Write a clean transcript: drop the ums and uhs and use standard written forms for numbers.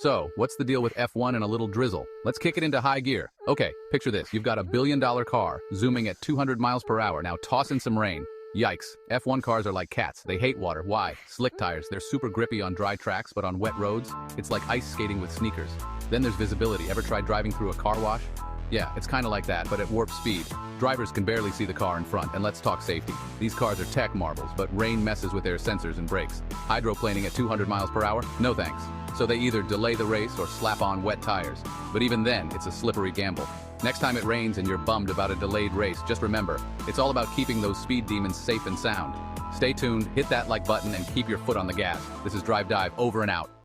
So, what's the deal with F1 and a little drizzle? Let's kick it into high gear. Okay, picture this. You've got a billion-dollar car, zooming at 200 miles per hour. Now toss in some rain. Yikes. F1 cars are like cats. They hate water. Why? Slick tires. They're super grippy on dry tracks, but on wet roads, it's like ice skating with sneakers. Then there's visibility. Ever tried driving through a car wash? Yeah, it's kind of like that, but at warp speed. Drivers can barely see the car in front, and let's talk safety. These cars are tech marvels, but rain messes with their sensors and brakes. Hydroplaning at 200 miles per hour? No thanks. So they either delay the race or slap on wet tires. But even then, it's a slippery gamble. Next time it rains and you're bummed about a delayed race, just remember, it's all about keeping those speed demons safe and sound. Stay tuned, hit that like button, and keep your foot on the gas. This is Drive Dive, over and out.